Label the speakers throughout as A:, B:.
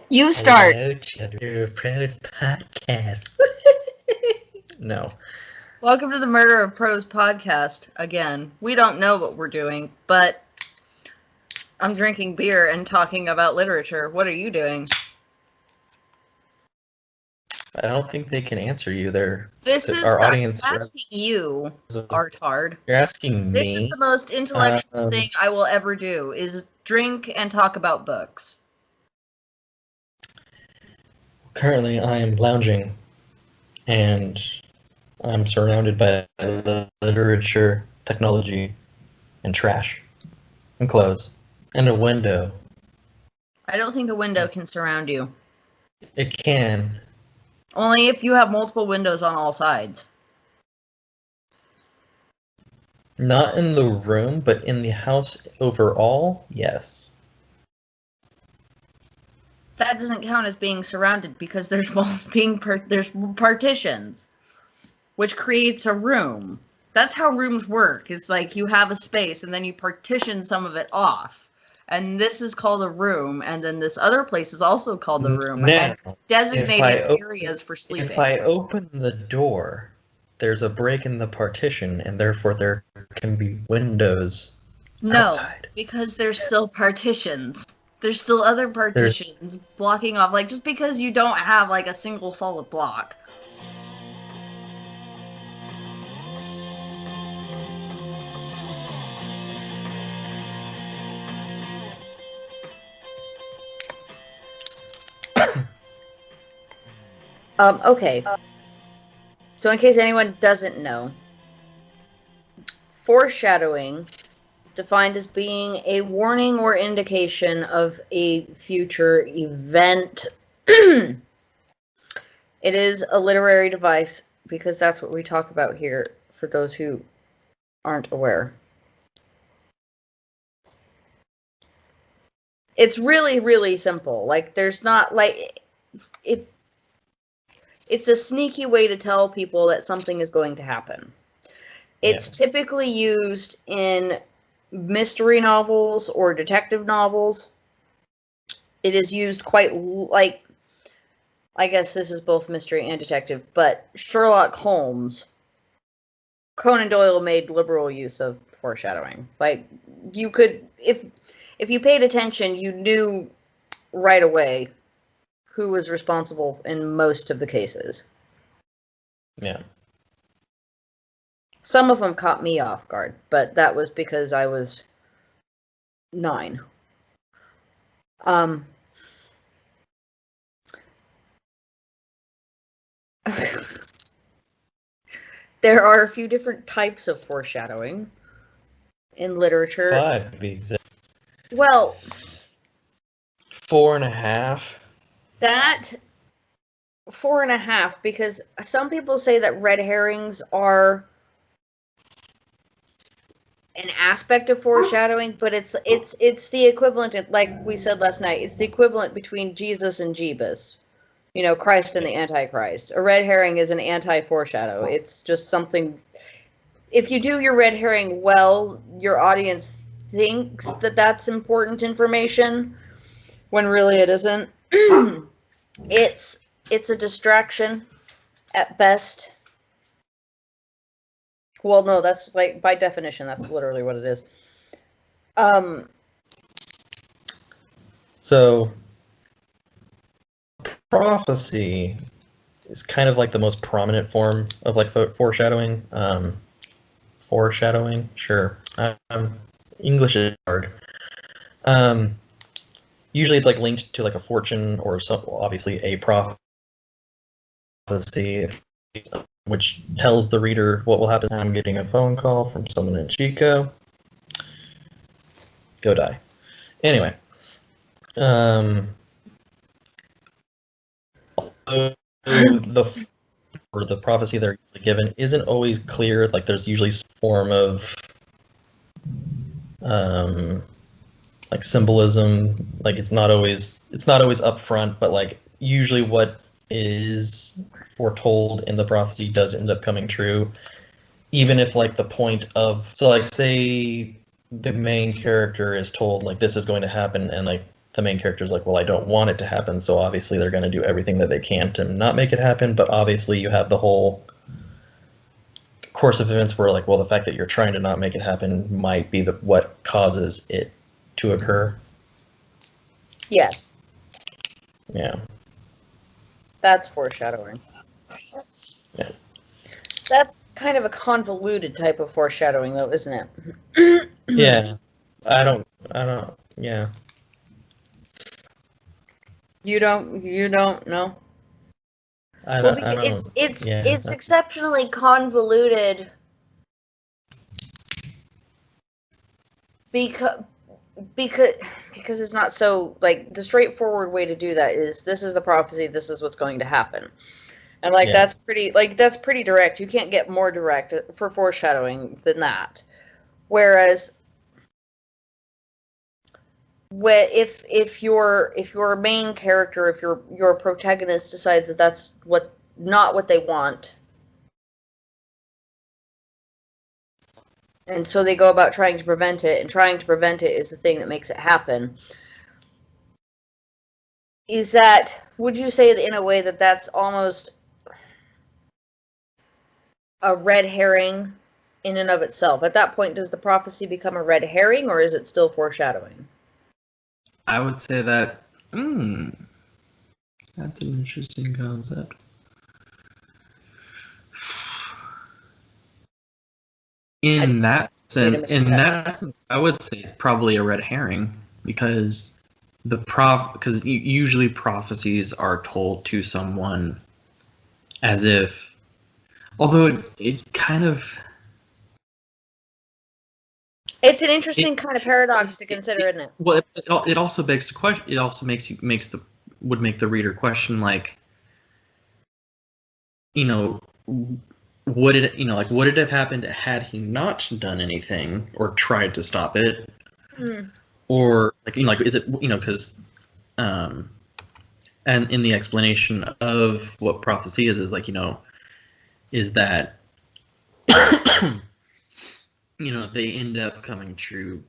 A: You start.
B: Hello, Cheddar Pros Podcast. No.
A: Welcome to the Murder of Prose podcast again. We don't know what we're doing, but I'm drinking beer and talking about literature. What are you doing?
B: I don't think they can answer you.
A: Our
B: audience.
A: I'm asking you, Artard.
B: You're asking me.
A: This is the most intellectual thing I will ever do, is drink and talk about books.
B: Currently, I am lounging, and I'm surrounded by literature, technology, and trash, and clothes, and a window.
A: I don't think a window can surround you.
B: It can.
A: Only if you have multiple windows on all sides.
B: Not in the room, but in the house overall, yes.
A: That doesn't count as being surrounded because there's there's partitions, which creates a room. That's how rooms work. It's like you have a space and then you partition some of it off. And this is called a room, and then this other place is also called a room.
B: Now,
A: and designated areas for sleeping.
B: If I open the door, there's a break in the partition, and therefore there can be windows outside.
A: Because there's still partitions. There's still other partitions blocking off. Like, just because you don't have, like, a single solid block. Okay. So in case anyone doesn't know, foreshadowing is defined as being a warning or indication of a future event. It is a literary device because that's what we talk about here, for those who aren't aware. It's really, really simple. Like, there's not, like, it's a sneaky way to tell people that something is going to happen. It's typically used in mystery novels or detective novels. It is used quite, like, I guess this is both mystery and detective, but Sherlock Holmes, Conan Doyle made liberal use of foreshadowing. Like, you could, if you paid attention, you knew right away who was responsible in most of the cases.
B: Yeah.
A: Some of them caught me off guard, but that was because I was 9. There are a few different types of foreshadowing in literature.
B: 5 to be exact.
A: Well,
B: 4.5.
A: That 4.5, because some people say that red herrings are an aspect of foreshadowing, but it's the equivalent, like we said last night, it's the equivalent between Jesus and Jeebus. You know, Christ and the Antichrist. A red herring is an anti-foreshadow. It's just something, if you do your red herring well, your audience thinks that that's important information, when really it isn't. It's a distraction at best. Well, no, that's, like, by definition, that's literally what it is.
B: So, prophecy is kind of like the most prominent form of, like, foreshadowing. Foreshadowing, sure. English is hard. Usually it's, like, linked to, like, a fortune or obviously a prophecy, which tells the reader what will happen. I'm getting a phone call from someone in Chico. Go die. Anyway. The prophecy they're given isn't always clear. Like, there's usually some form of like symbolism. Like, it's not always upfront, but, like, usually what is foretold in the prophecy does end up coming true, even if, like, the point of, so, like, say the main character is told, like, this is going to happen, and, like, the main character's like, well, I don't want it to happen, so obviously they're going to do everything that they can to not make it happen, but obviously you have the whole course of events where, like, well, the fact that you're trying to not make it happen might be what causes it to occur.
A: Yes.
B: Yeah.
A: That's foreshadowing.
B: Yeah.
A: That's kind of a convoluted type of foreshadowing, though, isn't it?
B: Yeah. I don't, yeah.
A: You don't know? It's exceptionally convoluted because it's not so, like, the straightforward way to do that is, this is the prophecy, this is what's going to happen. And, like, that's pretty direct. You can't get more direct for foreshadowing than that. Whereas, if your main character, if your protagonist decides that that's not what they want, and so they go about trying to prevent it, and trying to prevent it is the thing that makes it happen. Would you say that in a way that that's almost a red herring in and of itself? At that point, does the prophecy become a red herring, or is it still foreshadowing?
C: I would say that, that's an interesting concept. In that sense, I would say it's probably a red herring, because usually prophecies are told to someone as if, although it kind of,
A: it's an interesting kind of paradox to consider, isn't it?
C: Well, it also begs the question. It also would make the reader question, like, would it have happened had he not done anything or tried to stop it, or is it because, and in the explanation of what prophecy is like, is that they end up coming true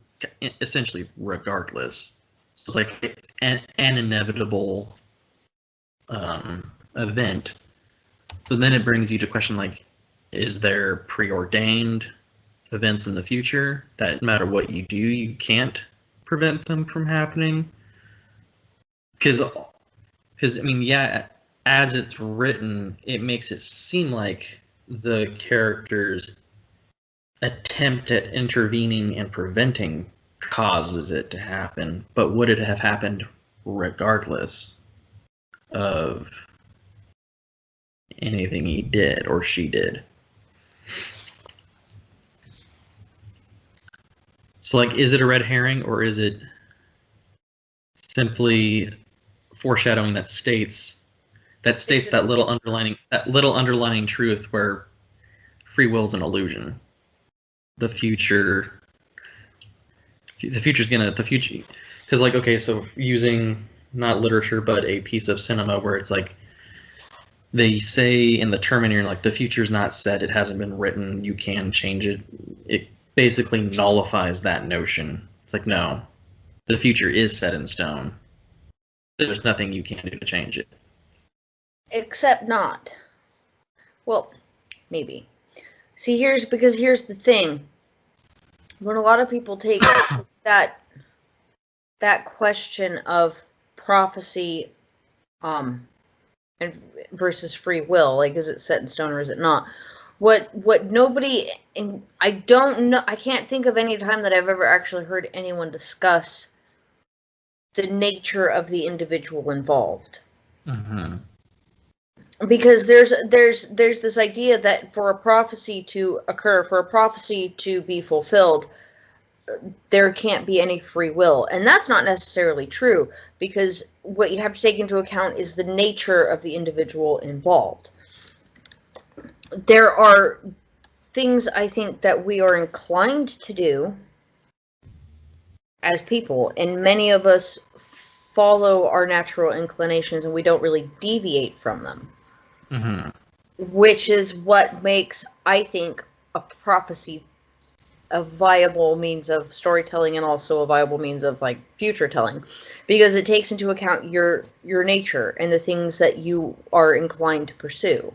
C: essentially regardless. So it's like an inevitable event. So then it brings you to question, like, is there preordained events in the future that no matter what you do, you can't prevent them from happening? Because I mean, yeah, as it's written, it makes it seem like the characters attempt at intervening and preventing causes it to happen, but would it have happened regardless of anything he did or she did? So, like, is it a red herring, or is it simply foreshadowing that states that little underlining truth where free will is an illusion? The future, because, like, okay, so using not literature but a piece of cinema where it's like they say in the Terminator, like, the future's not set, it hasn't been written, you can change it. It basically nullifies that notion. It's like, no, the future is set in stone. There's nothing you can do to change it.
A: Except not. Well, maybe. See, here's the thing. When a lot of people take that question of prophecy and versus free will, like, is it set in stone or is it not? What nobody, and I don't know, I can't think of any time that I've ever actually heard anyone discuss the nature of the individual involved.
C: Mm-hmm.
A: Because there's this idea that for a prophecy to occur, for a prophecy to be fulfilled, there can't be any free will. And that's not necessarily true, because what you have to take into account is the nature of the individual involved. There are things, I think, that we are inclined to do as people, and many of us follow our natural inclinations and we don't really deviate from them.
C: Mm-hmm.
A: Which is what makes, I think, a prophecy a viable means of storytelling and also a viable means of like future telling, because it takes into account your nature and the things that you are inclined to pursue.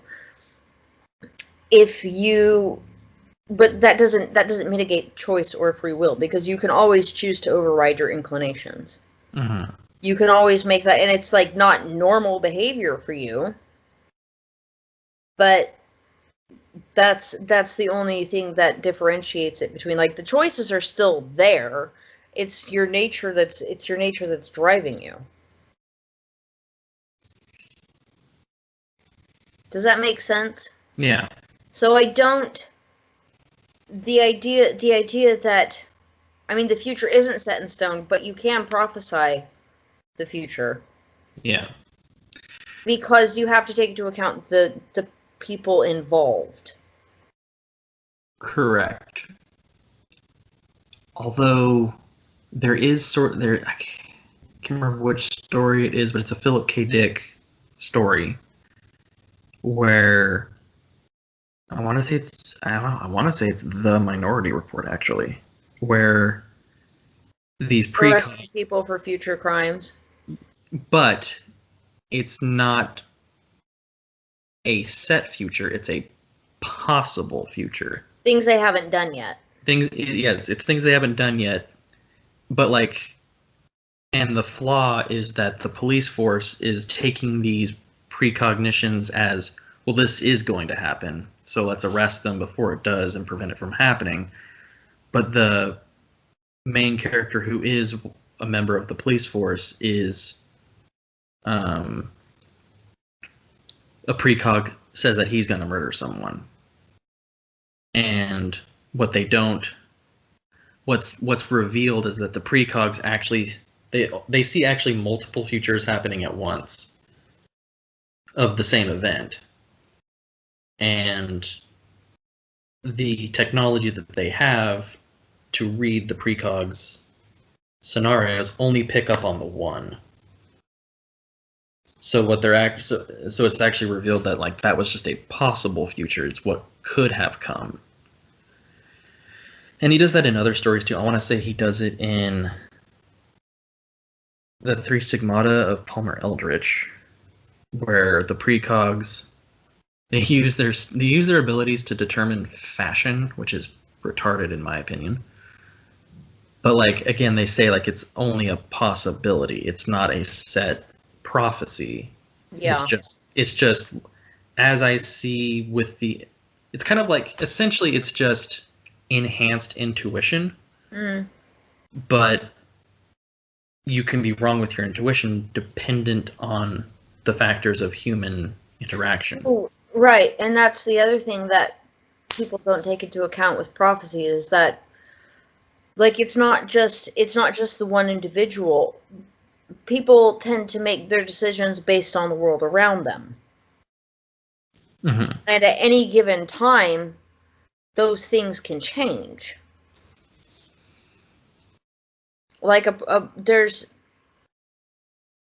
A: But that doesn't mitigate choice or free will, because you can always choose to override your inclinations.
C: Mm-hmm.
A: You can always make that, and it's like not normal behavior for you, but that's the only thing that differentiates it between, like, the choices are still there. It's your nature that's driving you. Does that make sense?
C: Yeah.
A: So the idea that, I mean, the future isn't set in stone, but you can prophesy the future.
C: Yeah.
A: Because you have to take into account the people involved.
C: Correct. Although there is I can't remember which story it is, but it's a Philip K. Dick story where I want to say it's The Minority Report, actually, where these
A: Arresting people for future crimes.
C: But it's not a set future, it's a possible future.
A: Things they haven't done yet.
C: It's things they haven't done yet. But like, and the flaw is that the police force is taking these precognitions as, well, this is going to happen, so let's arrest them before it does and prevent it from happening. But the main character, who is a member of the police force, is a precog says that he's going to murder someone. And what's revealed is that the precogs actually, they see actually multiple futures happening at once of the same event. And the technology that they have to read the precogs scenarios only pick up on the one. So what they're so it's actually revealed that like that was just a possible future. It's what could have come. And he does that in other stories too. I want to say he does it in the Three Stigmata of Palmer Eldritch, where the precogs they use their abilities to determine fashion, which is retarded in my opinion. But like again, they say like it's only a possibility. It's not a set prophecy.
A: Yeah.
C: It's just as I see with the, it's kind of like essentially it's just enhanced intuition. But you can be wrong with your intuition dependent on the factors of human interaction.
A: Ooh, right, and that's the other thing that people don't take into account with prophecy, is that like it's not just the one individual. People tend to make their decisions based on the world around them.
C: Mm-hmm.
A: And at any given time, those things can change. Like there's,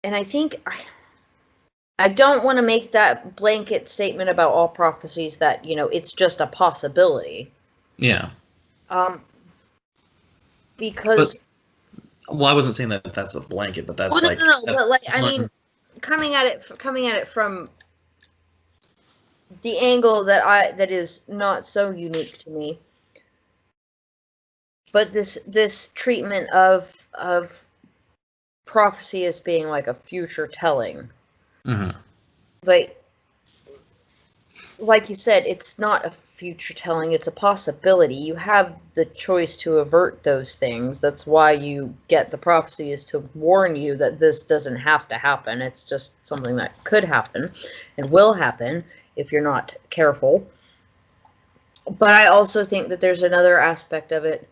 A: and I think I don't want to make that blanket statement about all prophecies that, you know, it's just a possibility.
C: Yeah.
A: Because.
C: Well, I wasn't saying that that's a blanket, but that's
A: no. But like, I mean, coming at it from the angle that is not so unique to me, but this treatment of prophecy as being like a future telling.
C: Mm-hmm.
A: Like you said, it's not a future telling, it's a possibility. You have the choice to avert those things. That's why you get the prophecy, is to warn you that this doesn't have to happen. It's just something that could happen and will happen if you're not careful. But I also think that there's another aspect of it,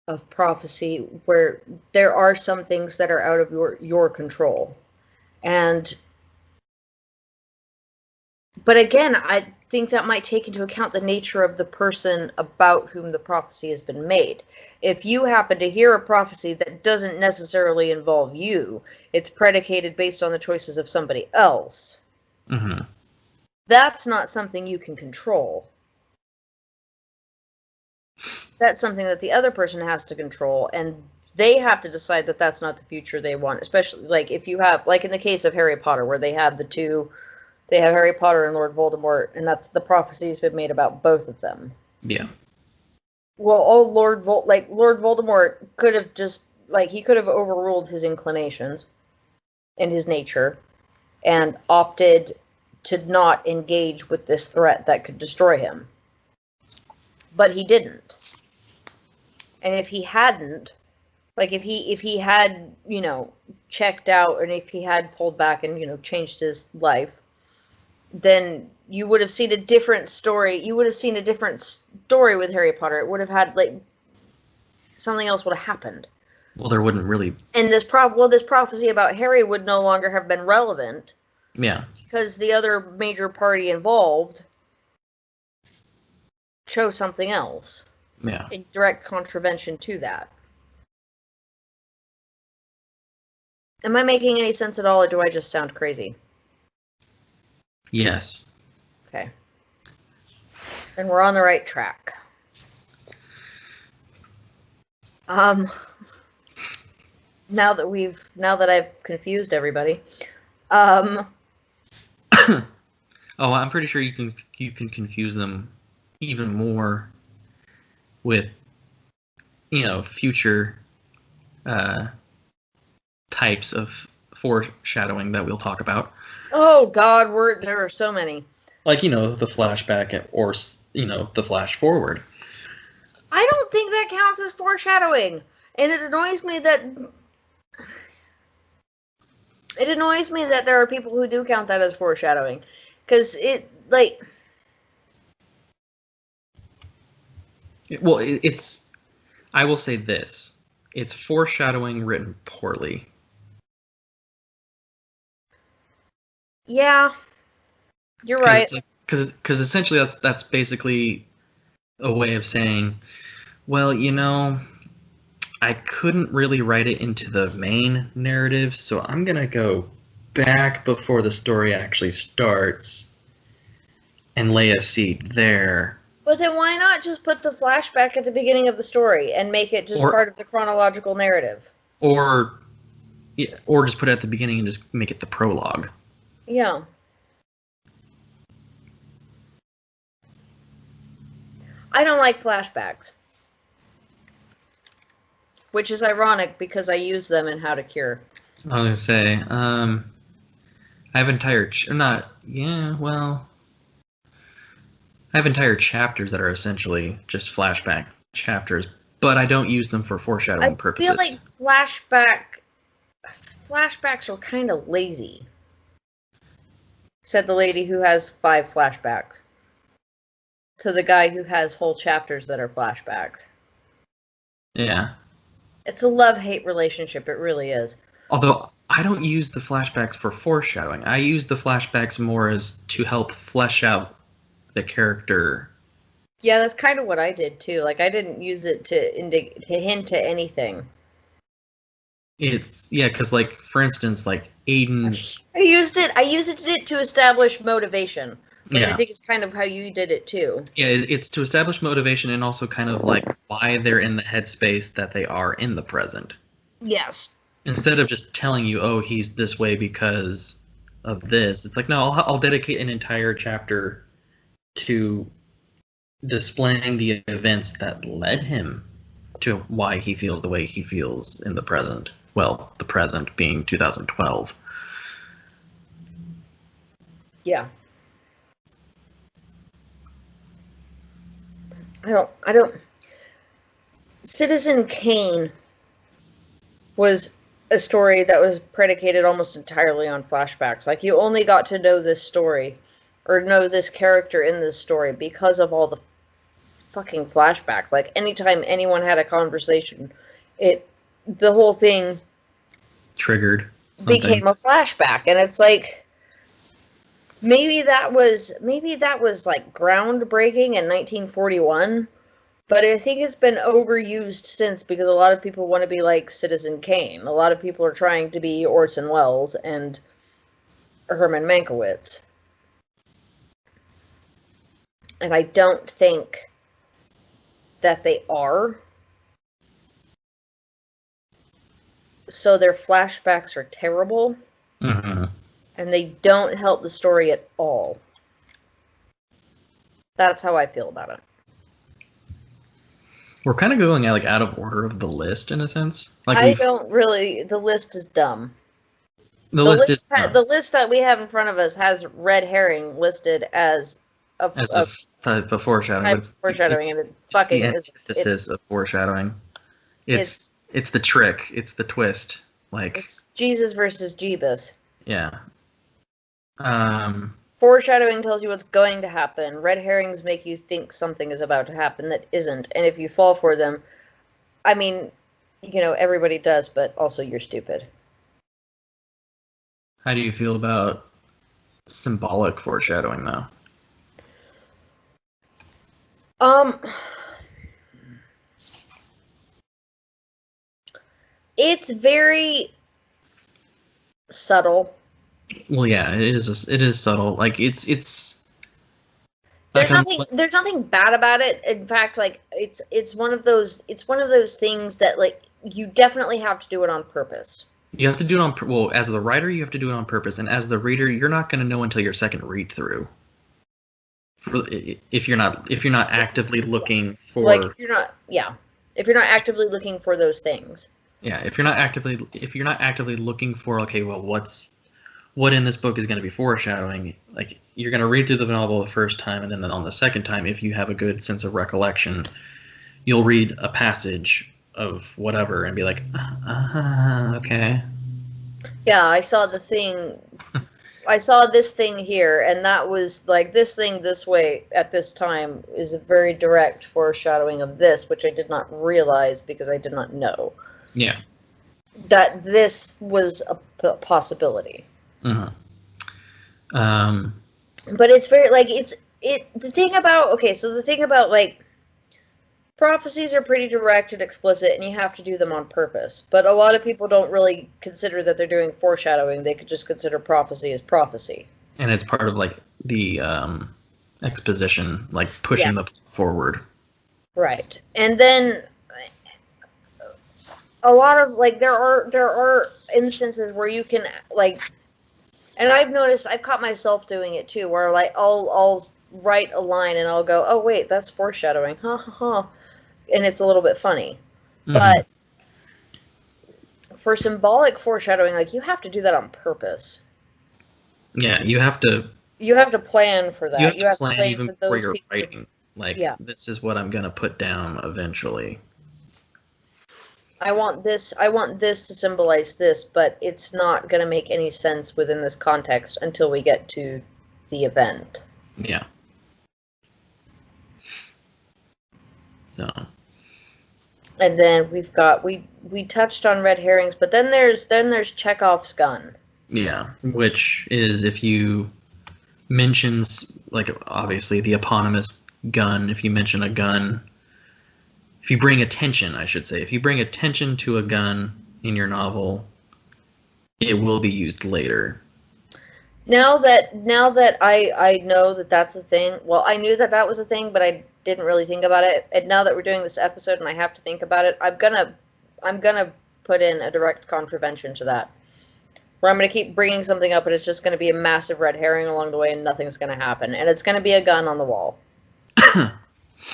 A: of prophecy, where there are some things that are out of your control. But again, I think that might take into account the nature of the person about whom the prophecy has been made. If you happen to hear a prophecy that doesn't necessarily involve you, it's predicated based on the choices of somebody else.
C: Mm-hmm.
A: That's not something you can control. That's something that the other person has to control, and they have to decide that that's not the future they want. Especially like if you have, like in the case of Harry Potter, where they have they have Harry Potter and Lord Voldemort, and that's the prophecy's been made about both of them.
C: Yeah.
A: Well, Lord Voldemort could have just he could have overruled his inclinations and his nature, and opted to not engage with this threat that could destroy him. But he didn't. And if he hadn't, if he had, checked out, and if he had pulled back and, changed his life, then you would have seen a different story. You would have seen a different story with Harry Potter. It would have had, something else would have happened.
C: Well, there wouldn't really...
A: And this prophecy about Harry would no longer have been relevant.
C: Yeah.
A: Because the other major party involved chose something else.
C: Yeah.
A: In direct contravention to that. Am I making any sense at all, or do I just sound crazy?
C: Yes.
A: Okay. And we're on the right track. Now that I've confused everybody,
C: oh, I'm pretty sure you can confuse them even more with, future types of foreshadowing that we'll talk about.
A: Oh God, there are so many.
C: Like, the flashback or, the flash forward.
A: I don't think that counts as foreshadowing. And it annoys me that there are people who do count that as foreshadowing. Because
C: Well, it's... I will say this. It's foreshadowing written poorly.
A: Yeah. You're right.
C: Because essentially that's basically a way of saying, well, I couldn't really write it into the main narrative, so I'm going to go back before the story actually starts and lay a seed there.
A: But then why not just put the flashback at the beginning of the story and make it just part of the chronological narrative?
C: Or just put it at the beginning and just make it the prologue.
A: Yeah. I don't like flashbacks. Which is ironic because I use them in How to Cure.
C: I was going to say, I have entire... I have entire chapters that are essentially just flashback chapters, but I don't use them for foreshadowing purposes.
A: I feel like flashbacks are kind of lazy. Said the lady who has 5 flashbacks. To the guy who has whole chapters that are flashbacks.
C: Yeah.
A: It's a love-hate relationship, it really is.
C: Although, I don't use the flashbacks for foreshadowing. I use the flashbacks more as to help flesh out the character.
A: Yeah, that's kind of what I did, too. I didn't use it to hint to anything.
C: It's... Yeah, because, for instance, Aiden's...
A: I used it to establish motivation. Which
C: Yeah.
A: I think is kind of how you did it, too.
C: Yeah, it's to establish motivation and also kind of why they're in the headspace that they are in the present.
A: Yes.
C: Instead of just telling you, oh, he's this way because of this, it's no, I'll dedicate an entire chapter to displaying the events that led him to why he feels the way he feels in the present. Well, the present being 2012.
A: Yeah. I don't... Citizen Kane was a story that was predicated almost entirely on flashbacks. You only got to know this story, or know this character in this story, because of all the fucking flashbacks. Anytime anyone had a conversation, the whole thing
C: triggered something.
A: Became a flashback, and it's maybe that was groundbreaking in 1941, but I think it's been overused since because a lot of people want to be like Citizen Kane. A lot of people are trying to be Orson Welles and Herman Mankiewicz. And I don't think that they are. So their flashbacks are terrible.
C: Mm-hmm.
A: And they don't help the story at all. That's how I feel about it.
C: We're kind of going out of order of the list in a sense.
A: The list is dumb.
C: The list is dumb.
A: The list that we have in front of us has red herring listed as a
C: type of foreshadowing.
A: Foreshadowing, and it fucking is.
C: It's of foreshadowing. It's the trick. It's the twist.
A: It's Jesus versus Jeebus.
C: Yeah.
A: Foreshadowing tells you what's going to happen. Red herrings make you think something is about to happen that isn't. And if you fall for them, I mean, everybody does, but also you're stupid.
C: How do you feel about symbolic foreshadowing, though?
A: It's very subtle.
C: Well, yeah, it is subtle.
A: There's nothing bad about it. In fact, it's one of those things that you definitely have to do it on purpose.
C: You have to do it as the writer, you have to do it on purpose, and as the reader, you're not going to know until your second read through. If you're not actively looking for
A: if you're not actively looking for those things.
C: Yeah, if you're not actively looking for what in this book is going to be foreshadowing, you're going to read through the novel the first time, and then on the second time, if you have a good sense of recollection, you'll read a passage of whatever and be like, okay.
A: Yeah, I saw the thing. I saw this thing here, and that was this thing this way at this time is a very direct foreshadowing of this, which I did not realize because I did not know.
C: Yeah.
A: That this was a possibility.
C: Mm-hmm.
A: But it's very the thing about prophecies are pretty direct and explicit, and you have to do them on purpose. But a lot of people don't really consider that they're doing foreshadowing. They could just consider prophecy as prophecy.
C: And it's part of the exposition, pushing the forward. Right.
A: And then a lot of there are instances where you can and I've noticed, I've caught myself doing it too, where I'll write a line and I'll go, oh wait, that's foreshadowing, ha ha ha, and it's a little bit funny. Mm-hmm. But for symbolic foreshadowing, you have to do that on purpose.
C: Yeah, you have to.
A: You have to plan for that.
C: You have to plan even before you're writing. This is what I'm gonna put down eventually.
A: I want this to symbolize this, but it's not going to make any sense within this context until we get to the event.
C: Yeah. So.
A: And then we've got we touched on red herrings, but then there's Chekhov's gun.
C: Yeah, which is if you mentions obviously the eponymous gun, if you mention a gun. If you bring attention, I should say, if you bring attention to a gun in your novel, it will be used later.
A: Now that I know that that's a thing, well, I knew that was a thing, but I didn't really think about it. And now that we're doing this episode and I have to think about it, I'm gonna put in a direct contravention to that, where I'm gonna keep bringing something up, and it's just gonna be a massive red herring along the way, and nothing's gonna happen, and it's gonna be a gun on the wall.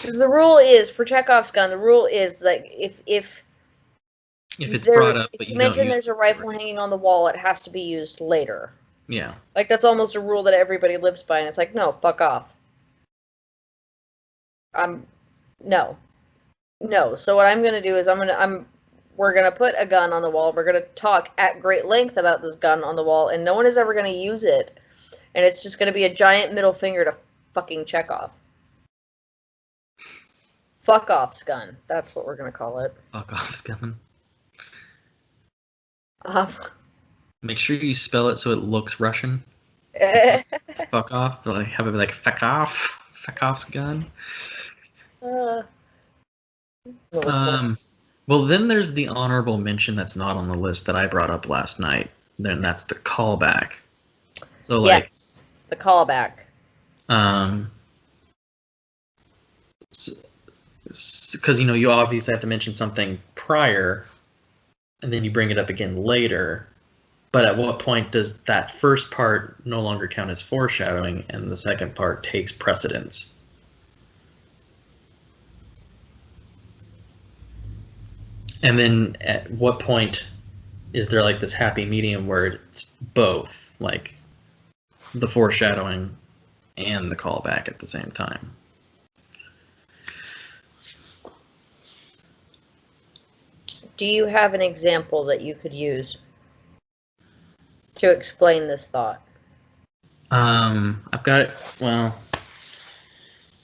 A: Because the rule is, for Chekhov's gun, the rule is if
C: it's brought up,
A: if you mention there's a rifle hanging on the wall, it has to be used later.
C: Yeah.
A: That's almost a rule that everybody lives by, and it's no, fuck off. No. So what I'm gonna do is we're gonna put a gun on the wall. We're gonna talk at great length about this gun on the wall, and no one is ever gonna use it, and it's just gonna be a giant middle finger to fucking Chekhov. Fuck off's gun. That's what we're gonna call it.
C: Fuck off's gun.
A: Make
C: sure you spell it so it looks Russian. Fuck off. Have it be fuck off. Fuck off's gun. Well, then there's the honorable mention that's not on the list that I brought up last night. Then that's the callback. So
A: yes, the callback.
C: because you obviously have to mention something prior, and then you bring it up again later. But at what point does that first part no longer count as foreshadowing, and the second part takes precedence? And then at what point is there like this happy medium where it's both, like the foreshadowing and the callback at the same time?
A: Do you have an example that you could use to explain this thought?
C: I've got it. Well,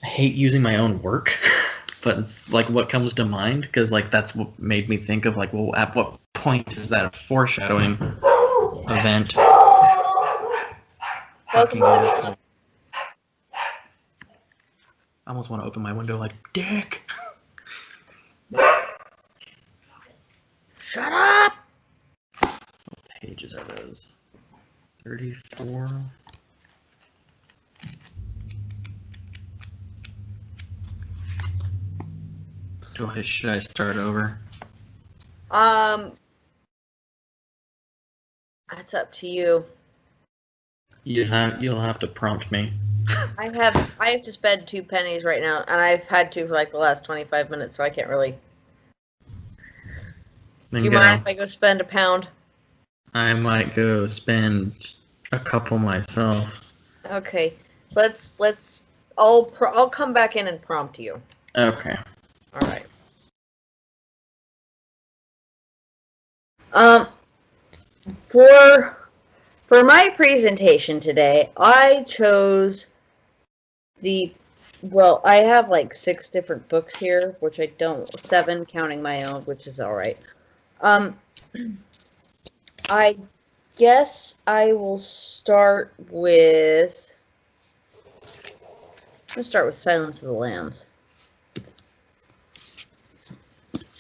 C: I hate using my own work, but it's like what comes to mind, because like that's what made me think of like, well, at what point is that a foreshadowing event?
A: Welcome to the club.
C: I almost want to open my window like, dick.
A: Shut up!
C: What pages are those? 34. Should I start over?
A: That's up to you.
C: You'll have to prompt me.
A: I have to spend 2 pennies right now, and I've had to for like the last 25 minutes, so I can't really.
C: Then
A: Do you mind if I go spend £1?
C: I might go spend a couple myself.
A: Okay, let's. I'll come back in and prompt you.
C: Okay.
A: All right. For my presentation today, I chose I have like 6 different books here, which I don't, 7 counting my own, which is all right. I guess I will start with. I'm gonna start with Silence of the Lambs.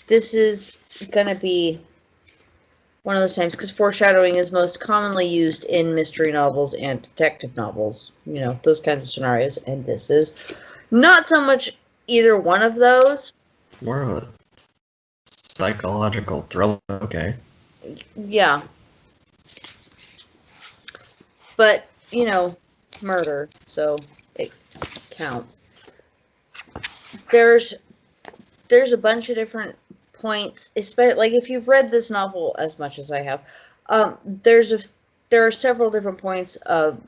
A: This is gonna be one of those times, because foreshadowing is most commonly used in mystery novels and detective novels, those kinds of scenarios, and this is not so much either one of those.
C: More of a psychological thriller. Okay.
A: Yeah. But, murder, so it counts. There's a bunch of different points, especially like if you've read this novel as much as I have, there are several different points of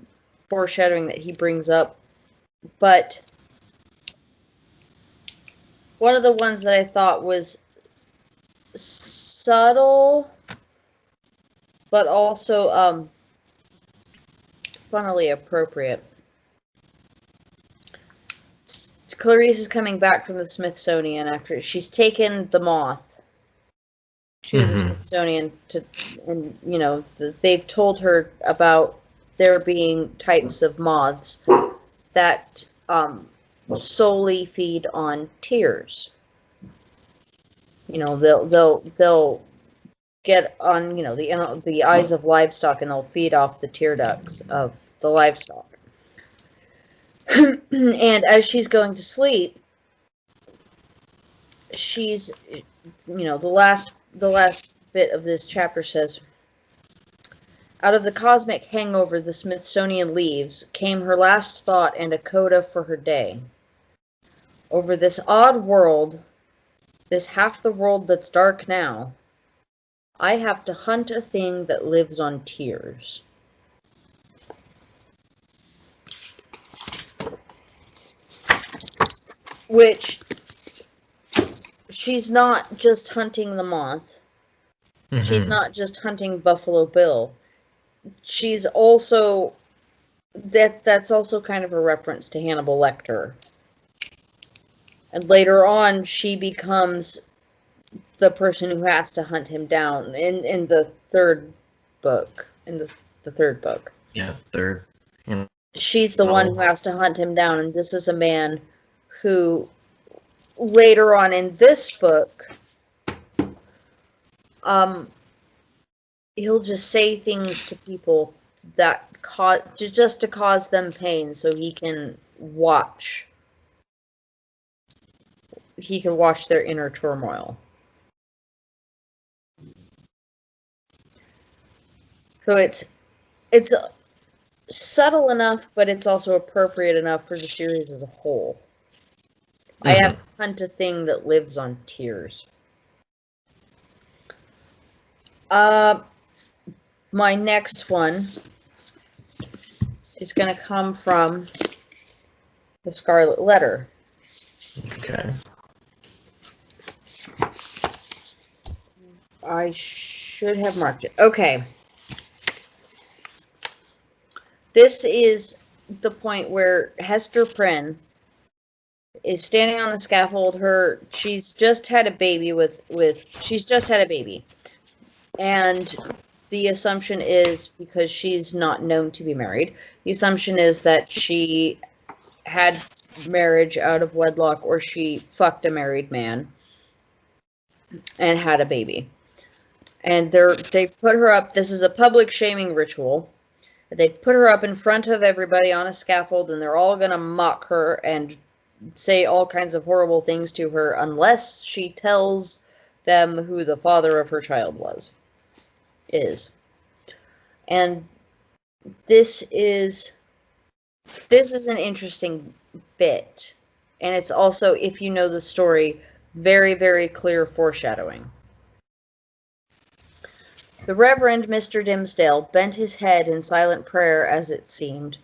A: foreshadowing that he brings up, but one of the ones that I thought was subtle, but also funnily appropriate. Clarice is coming back from the Smithsonian after she's taken the moth to the Smithsonian they've told her about there being types of moths that solely feed on tears. They'll get on the eyes of livestock, and they'll feed off the tear ducts of the livestock. And as she's going to sleep, she's, the last bit of this chapter says, out of the cosmic hangover the Smithsonian leaves came her last thought and a coda for her day. Over this odd world, this half the world that's dark now, I have to hunt a thing that lives on tears. Which, she's not just hunting the moth. Mm-hmm. She's not just hunting Buffalo Bill. She's also, that's also kind of a reference to Hannibal Lecter. And later on, she becomes the person who has to hunt him down in the third book. In the third book.
C: Yeah, third. Yeah.
A: She's the one who has to hunt him down, and this is a man who, later on in this book, he'll just say things to people that just to cause them pain, so he can watch he could watch their inner turmoil. So it's subtle enough, but it's also appropriate enough for the series as a whole. I have hunt a thing that lives on tears. My next one is going to come from The Scarlet Letter.
B: Okay.
A: I should have marked it. Okay. This is the point where Hester Prynne is standing on the scaffold. She's just had a baby she's just had a baby. And the assumption is, because she's not known to be married, the assumption is that she had marriage out of wedlock, or she fucked a married man and had a baby. And they put her up. This is a public shaming ritual. They put her up in front of everybody on a scaffold, and they're all going to mock her and say all kinds of horrible things to her unless she tells them who the father of her child is. And this is an interesting bit. And it's also, if you know the story, very, very clear foreshadowing. The Reverend Mr. Dimmesdale bent his head in silent prayer, as it seemed,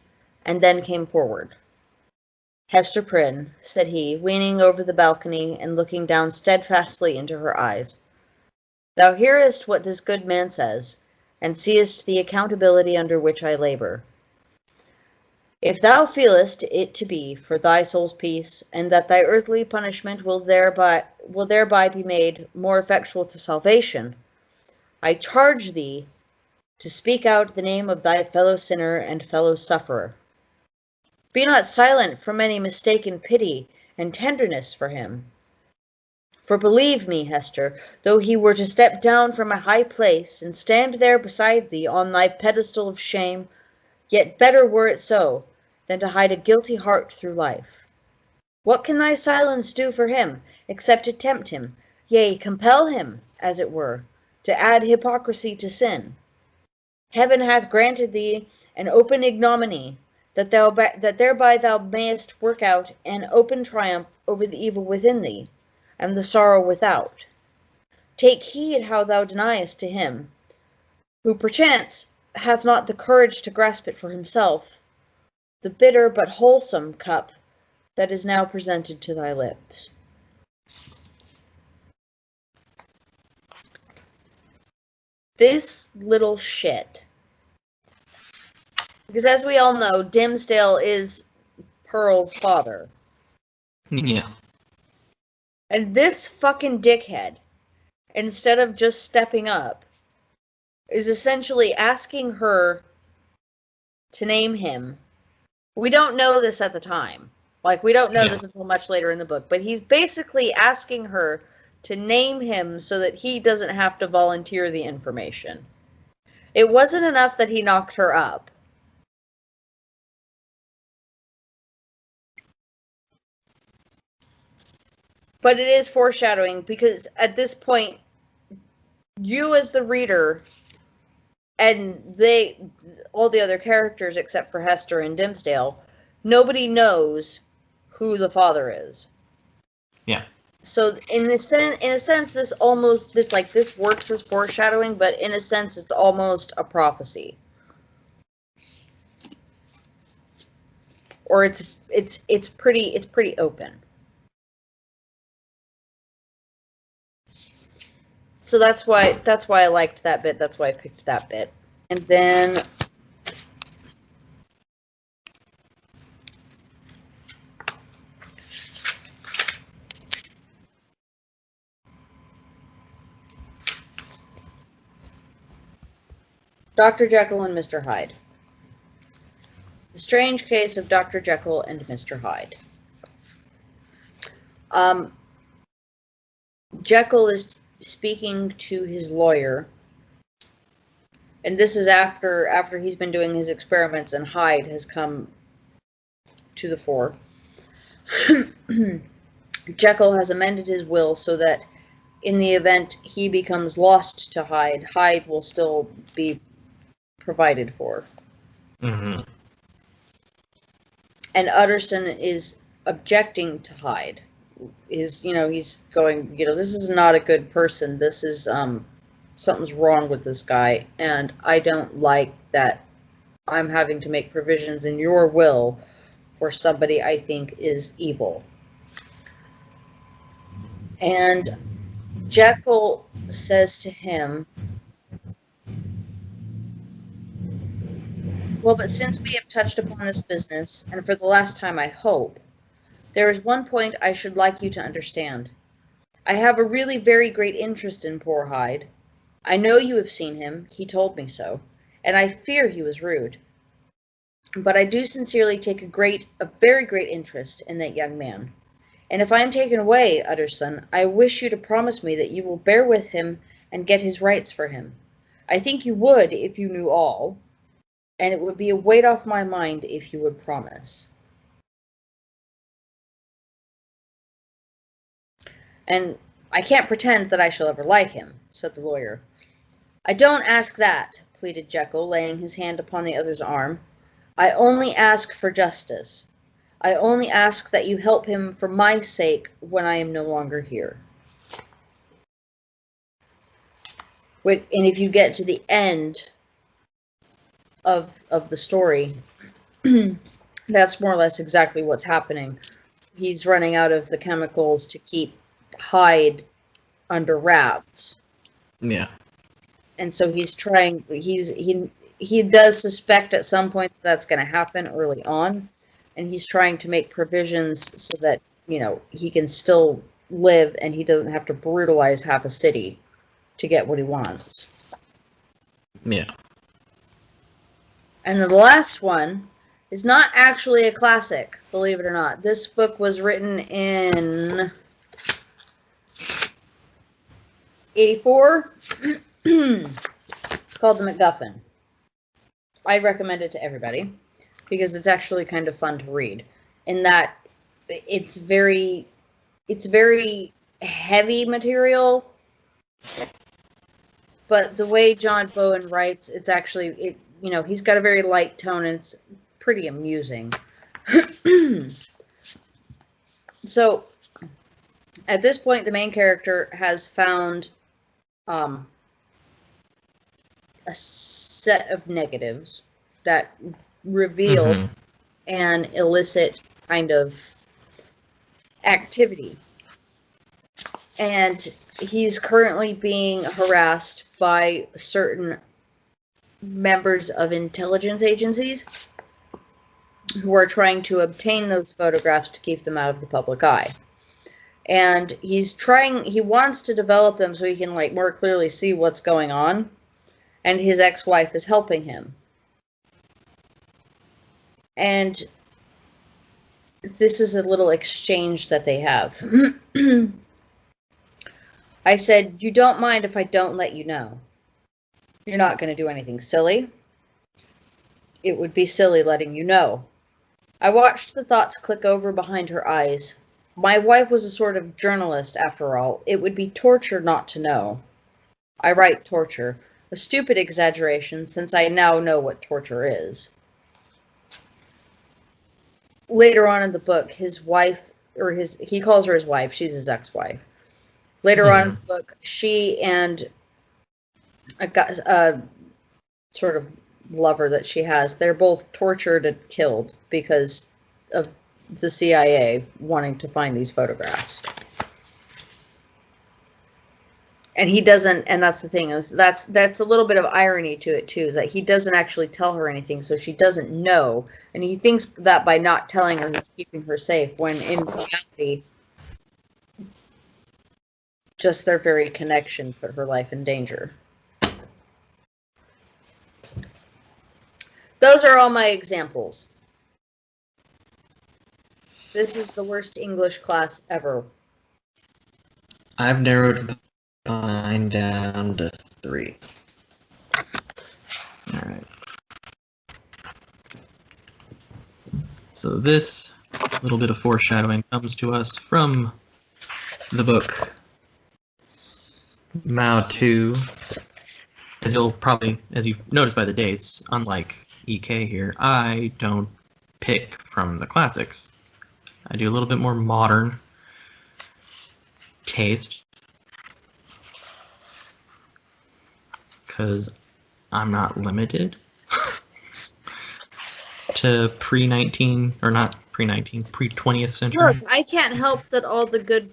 A: and then came forward. "Hester Prynne," said he, leaning over the balcony and looking down steadfastly into her eyes, "thou hearest what this good man says, and seest the accountability under which I labor. If thou feelest it to be for thy soul's peace, and that thy earthly punishment will thereby be made more effectual to salvation, I charge thee to speak out the name of thy fellow sinner and fellow sufferer. Be not silent from any mistaken pity and tenderness for him. For believe me, Hester, though he were to step down from a high place and stand there beside thee on thy pedestal of shame, yet better were it so than to hide a guilty heart through life. What can thy silence do for him, except to tempt him, yea, compel him, as it were, to add hypocrisy to sin? Heaven hath granted thee an open ignominy, that thereby thou mayest work out an open triumph over the evil within thee, and the sorrow without. Take heed how thou deniest to him, who perchance hath not the courage to grasp it for himself, the bitter but wholesome cup that is now presented to thy lips." This little shit. Because as we all know, Dimmesdale is Pearl's father.
C: Yeah.
A: And this fucking dickhead, instead of just stepping up, is essentially asking her to name him. We don't know this at the time. Like, we don't know this until much later in the book. But he's basically asking her to name him so that he doesn't have to volunteer the information. It wasn't enough that he knocked her up. But it is foreshadowing, because at this point, you as the reader, and all the other characters except for Hester and Dimmesdale, nobody knows who the father is.
C: Yeah.
A: So in a sense, this works as foreshadowing, but in a sense, it's almost a prophecy. Or it's pretty open. So that's why I liked that bit. That's why I picked that bit. And then Dr. Jekyll and Mr. Hyde. The strange case of Dr. Jekyll and Mr. Hyde. Jekyll is speaking to his lawyer, and this is after he's been doing his experiments, and Hyde has come to the fore. Jekyll has amended his will so that in the event he becomes lost to Hyde, Hyde will still be provided for.
B: Mm-hmm.
A: And Utterson is objecting to Hyde. He's going, this is not a good person. This is, something's wrong with this guy, and I don't like that I'm having to make provisions in your will for somebody I think is evil. And Jekyll says to him, well, but since we have touched upon this business, and for the last time I hope, there is one point I should like you to understand. I have a really very great interest in poor Hyde. I know you have seen him, he told me so, and I fear he was rude. But I do sincerely take a very great interest in that young man. And if I am taken away, Utterson, I wish you to promise me that you will bear with him and get his rights for him. I think you would if you knew all, and it would be a weight off my mind if you would promise. And I can't pretend that I shall ever like him, said the lawyer. I don't ask that, pleaded Jekyll, laying his hand upon the other's arm. I only ask for justice. I only ask that you help him for my sake when I am no longer here. And if you get to the end of the story, that's more or less exactly what's happening. He's running out of the chemicals to keep Hyde under wraps.
C: Yeah.
A: And so he's trying, he does suspect at some point that's going to happen early on, and he's trying to make provisions so that, he can still live and he doesn't have to brutalize half a city to get what he wants.
C: Yeah.
A: And then the last one is not actually a classic, believe it or not. This book was written in 1984. It's called The MacGuffin. I recommend it to everybody because it's actually kind of fun to read. In that it's very heavy material, but the way John Bowen writes, it's actually he's got a very light tone and it's pretty amusing. So at this point, the main character has found a set of negatives that reveal an illicit kind of activity. And he's currently being harassed by certain members of intelligence agencies who are trying to obtain those photographs to keep them out of the public eye. And he wants to develop them so he can more clearly see what's going on. And his ex-wife is helping him. And this is a little exchange that they have. I said, you don't mind if I don't let you know. You're not going to do anything silly. It would be silly letting you know. I watched the thoughts click over behind her eyes. My wife was a sort of journalist, after all. It would be torture not to know. I write torture. A stupid exaggeration, since I now know what torture is. Later on in the book, his wife, he calls her his wife, she's his ex-wife. Later on in the book, she and a sort of lover that she has, they're both tortured and killed because of the CIA wanting to find these photographs. And he doesn't, and that's the thing, is that's a little bit of irony to it too, is that he doesn't actually tell her anything, so she doesn't know. And he thinks that by not telling her, he's keeping her safe, when in reality, just their very connection put her life in danger. Those are all my examples. This is the worst English class ever.
C: I've narrowed mine down to 3. All right. So this little bit of foreshadowing comes to us from the book Mao 2, as you've noticed by the dates, unlike EK here, I don't pick from the classics. I do a little bit more modern taste, because I'm not limited to pre-20th century.
A: Look, I can't help that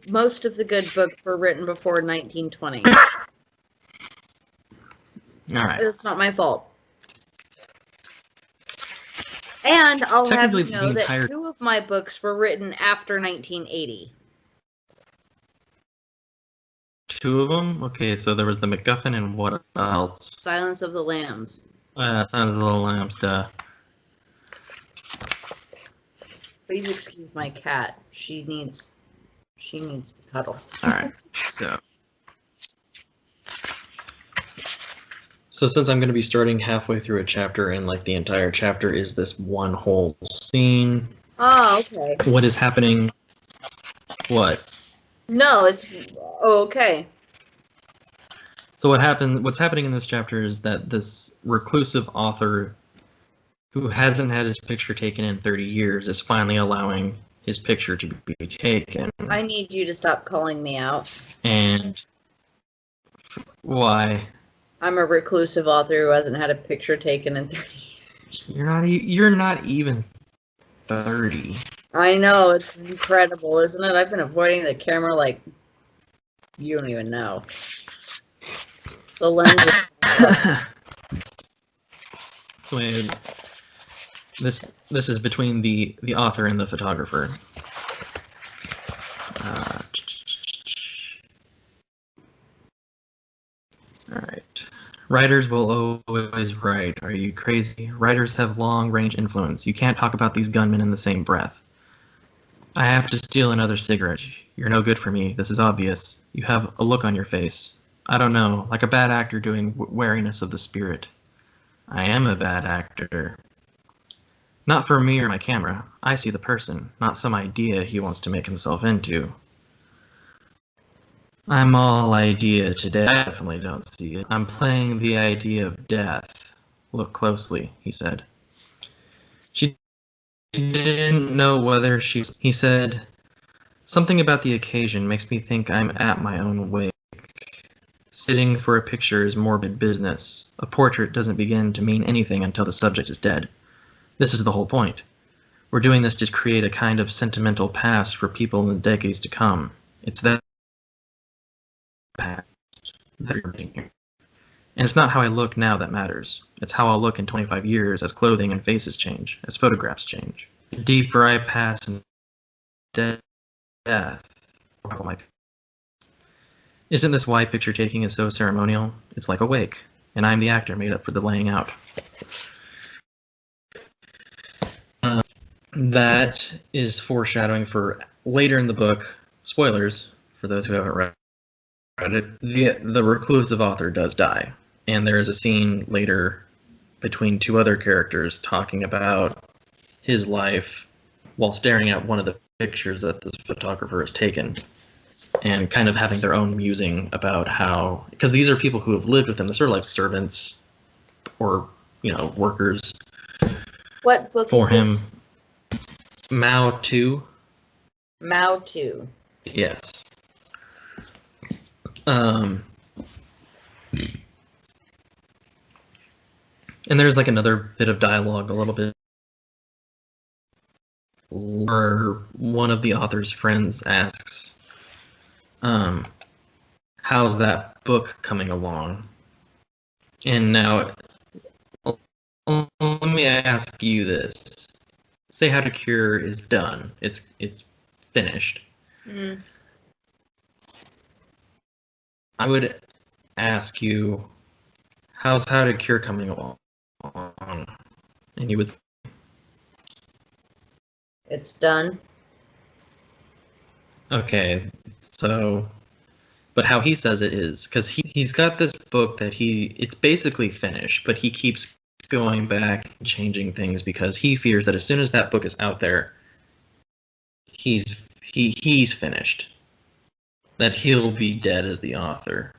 A: most of the good books were written before 1920.
C: All right.
A: It's not my fault. And I'll have you know that 2 of my books were written after 1980.
C: 2 of them? Okay, so there was the MacGuffin and what else?
A: Silence of the Lambs.
C: Silence of the Lambs, duh.
A: Please excuse my cat. She needs to cuddle.
C: Alright, So since I'm going to be starting halfway through a chapter and like the entire chapter is this one whole scene.
A: Oh, okay.
C: What is happening? What?
A: No, it's okay.
C: So what's happening in this chapter is that this reclusive author who hasn't had his picture taken in 30 years is finally allowing his picture to be taken.
A: I need you to stop calling me out.
C: And why?
A: I'm a reclusive author who hasn't had a picture taken in 30 years.
C: You're not even 30.
A: I know, it's incredible, isn't it? I've been avoiding the camera like you don't even know. The lens is
C: Wait, this is between the author and the photographer. All right. Writers will always write. Are you crazy? Writers have long-range influence. You can't talk about these gunmen in the same breath. I have to steal another cigarette. You're no good for me. This is obvious. You have a look on your face. I don't know, like a bad actor doing wariness of the spirit. I am a bad actor. Not for me or my camera. I see the person, not some idea he wants to make himself into. I'm all idea today. I definitely don't see it. I'm playing the idea of death. Look closely, he said. She didn't know whether he said, something about the occasion makes me think I'm at my own wake. Sitting for a picture is morbid business. A portrait doesn't begin to mean anything until the subject is dead. This is the whole point. We're doing this to create a kind of sentimental past for people in the decades to come. It's that past that you're making here. And it's not how I look now that matters. It's how I'll look in 25 years as clothing and faces change, as photographs change. The deeper I pass in death, isn't this why picture taking is so ceremonial? It's like a wake, and I'm the actor made up for the laying out. That is foreshadowing for later in the book. Spoilers for those who haven't read it. The reclusive author does die, and there is a scene later between 2 other characters talking about his life while staring at one of the pictures that this photographer has taken, and kind of having their own musing about how, because these are people who have lived with him. They're sort of like servants or, workers.
A: What book
C: for
A: is
C: him?
A: this?
C: Mao 2.
A: Mao 2.
C: Yes. And there's like another bit of dialogue, a little bit, where one of the author's friends asks, how's that book coming along? And now, let me ask you this. Say How to Cure is done. It's finished.
A: Mm.
C: I would ask you, how's How to Cure coming along? And you would say,
A: It's done.
C: okay, so, but how he says it is, because he's got this book that it's basically finished, but he keeps going back and changing things because he fears that as soon as that book is out there, he's finished. that he'll be dead as the author.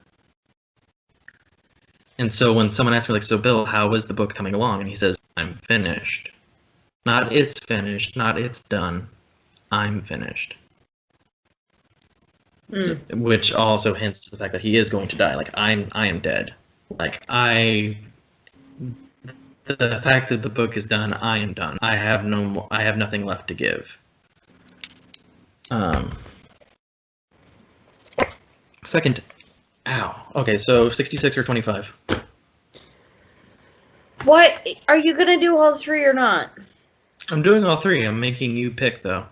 C: And so when someone asks me, like, so Bill, how is the book coming along? And he says, I'm finished. Not it's finished, not it's done. I'm finished. Which also hints to the fact that he is going to die. Like, I am dead. Like, the fact that the book is done, I am done. I have nothing left to give. Second, ow. Okay, so 66 or 25.
A: What? Are you going to do all three or not?
C: I'm doing all three. I'm making you pick, though.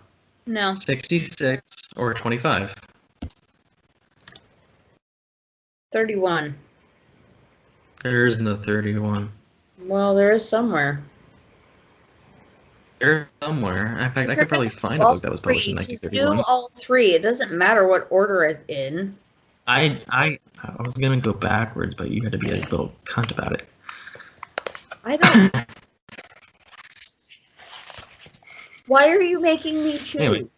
A: No.
C: 66 or 25.
A: 31.
C: There's no 31.
A: Well, there is somewhere.
C: There's somewhere. In fact, I could probably find a book that was published in 1931.
A: Do all three. It doesn't matter what order it's in.
C: I was going to go backwards, but you had to be a little cunt about it.
A: I don't. Why are you making me choose?
C: Anyway.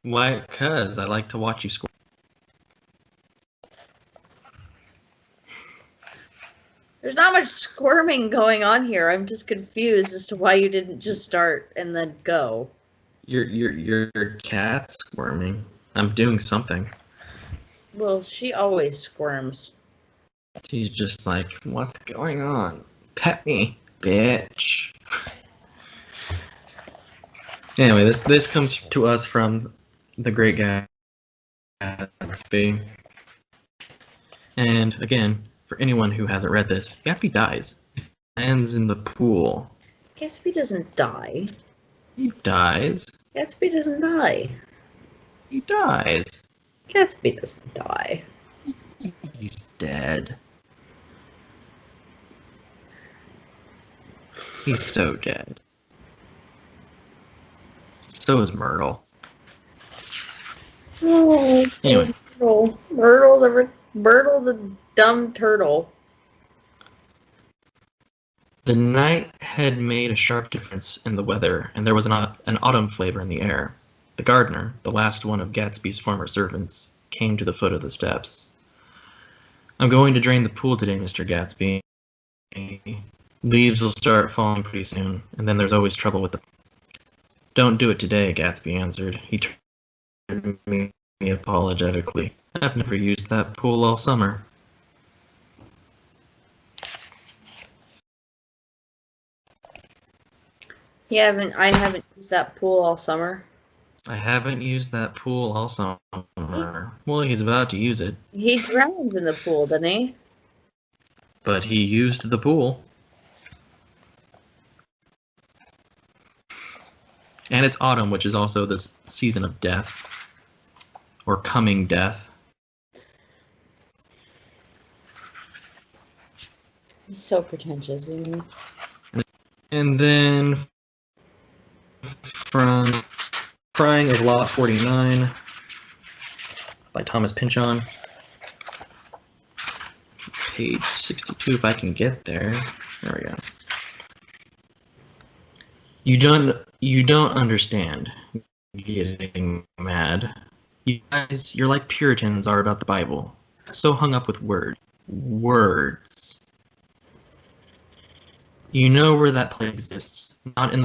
C: Why? Because I like to watch you score.
A: There's not much squirming going on here. I'm just confused as to why you didn't just start and then go.
C: Your cat's squirming. I'm doing something.
A: Well, she always squirms.
C: She's just like, what's going on? Pet me, bitch. Anyway, this comes to us from The Great Gatsby. And again, for anyone who hasn't read this, Gatsby dies. Lands in the pool.
A: Gatsby doesn't die.
C: He dies.
A: Gatsby doesn't die.
C: He dies.
A: Gatsby doesn't die.
C: He's dead. He's so dead. So is Myrtle.
A: Oh,
C: Anyway.
A: Myrtle the dumb turtle.
C: The night had made a sharp difference in the weather, and there was an autumn flavor in the air. The gardener, the last one of Gatsby's former servants, came to the foot of the steps. I'm going to drain the pool today, Mr. Gatsby. Leaves will start falling pretty soon, and then there's always trouble with the... Don't do it today, Gatsby answered. He turned to me apologetically. I've never used that pool all summer.
A: I haven't used that pool all summer.
C: I haven't used that pool all summer. Well, he's about to use it.
A: He drowns in the pool, doesn't he?
C: But he used the pool. And it's autumn, which is also this season of death. Or coming death.
A: He's so pretentious, isn't he?
C: And then from Crying of Lot 49 by Thomas Pynchon. Page 62, if I can get there. There we go. You don't understand getting mad. You guys, you're like Puritans are about the Bible. So hung up with words. You know where that play exists. Not in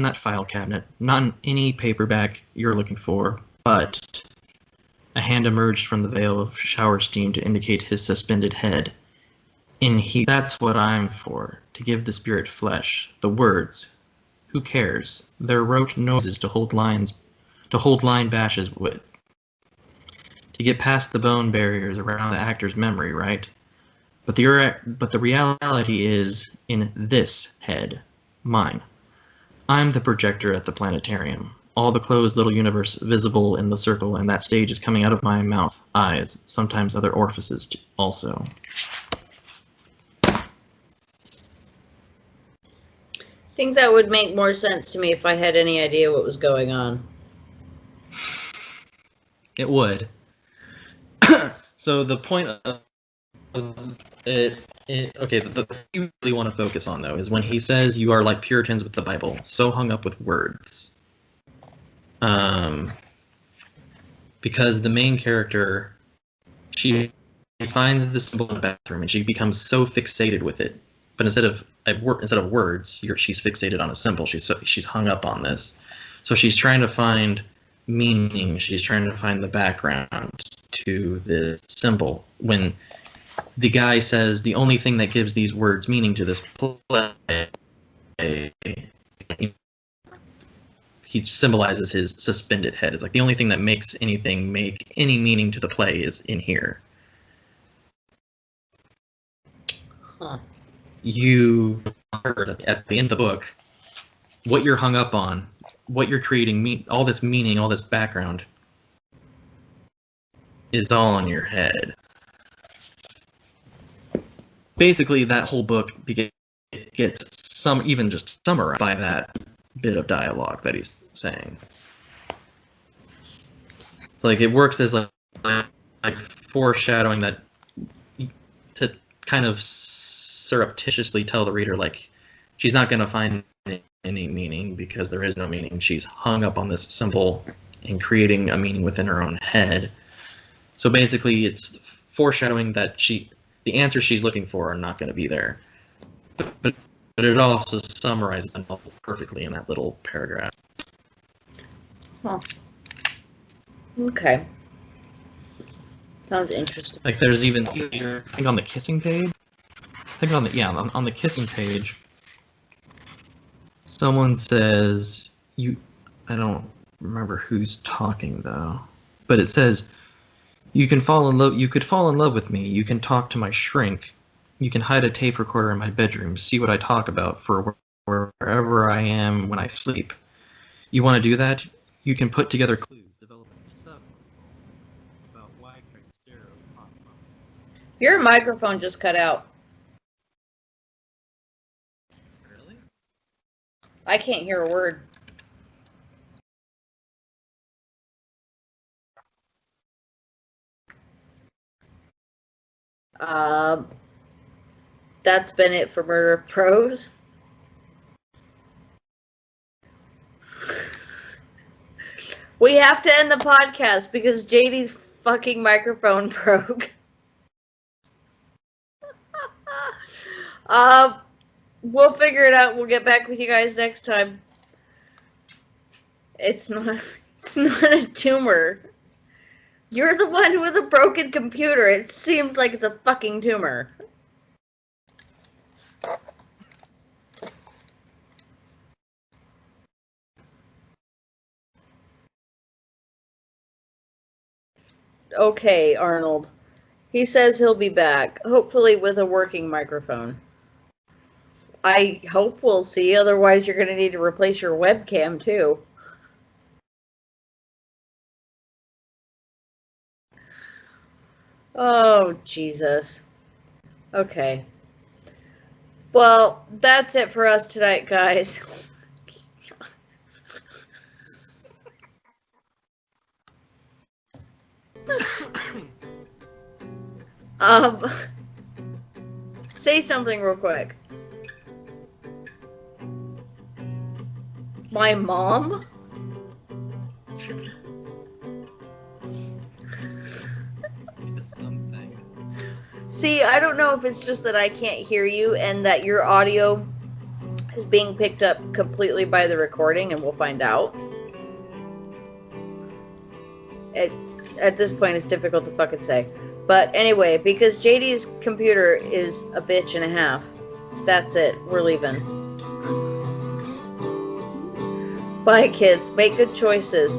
C: that file cabinet, not in any paperback you're looking for, but a hand emerged from the veil of shower steam to indicate his suspended head. That's what I'm for, to give the spirit flesh, the words. Who cares? They're rote noises to hold line bashes with. To get past the bone barriers around the actor's memory, right? But the reality is in this head, mine. I'm the projector at the planetarium. All the closed little universe visible in the circle, and that stage is coming out of my mouth, eyes, sometimes other orifices also.
A: I think that would make more sense to me if I had any idea what was going on.
C: It would. So the point of it okay, the thing you really want to focus on, though, is when he says you are like Puritans with the Bible, so hung up with words. because the main character, she finds the symbol in the bathroom and she becomes so fixated with it. But instead of words, she's fixated on a symbol. She's hung up on this. So she's trying to find meaning. She's trying to find the background to the symbol. When the guy says the only thing that gives these words meaning to this play, he symbolizes his suspended head. It's like the only thing that makes anything make any meaning to the play is in here.
A: Huh.
C: You heard at the end of the book what you're hung up on, what you're creating, all this meaning, all this background is all in your head. Basically, that whole book gets even just summarized by that bit of dialogue that he's saying. So like it works as like foreshadowing that to kind of surreptitiously tell the reader like she's not going to find any meaning because there is no meaning. She's hung up on this symbol and creating a meaning within her own head. So basically, it's foreshadowing that the answers she's looking for are not going to be there. But it also summarizes the novel perfectly in that little paragraph.
A: Huh. Okay. Sounds interesting.
C: Like there's even, I think on the kissing page, on the kissing page, someone says, I don't remember who's talking though, but it says, you could fall in love with me, you can talk to my shrink, you can hide a tape recorder in my bedroom, see what I talk about for wherever I am when I sleep. You want to do that? You can put together clues, develop stuff about why
A: Your microphone just cut out.
C: Really?
A: I can't hear a word. That's been it for Murder of Prose. We have to end the podcast because JD's fucking microphone broke. We'll figure it out. We'll get back with you guys next time. It's not a tumor. You're the one with a broken computer. It seems like it's a fucking tumor. Okay, Arnold. He says he'll be back, hopefully with a working microphone. I hope we'll see, otherwise you're going to need to replace your webcam too. Oh, Jesus. Okay. Well, that's it for us tonight, guys. Say something real quick. My mom? See, I don't know if it's just that I can't hear you and that your audio is being picked up completely by the recording, and we'll find out. At this point, it's difficult to fucking say. But anyway, because JD's computer is a bitch and a half, that's it. We're leaving. Bye, kids. Make good choices.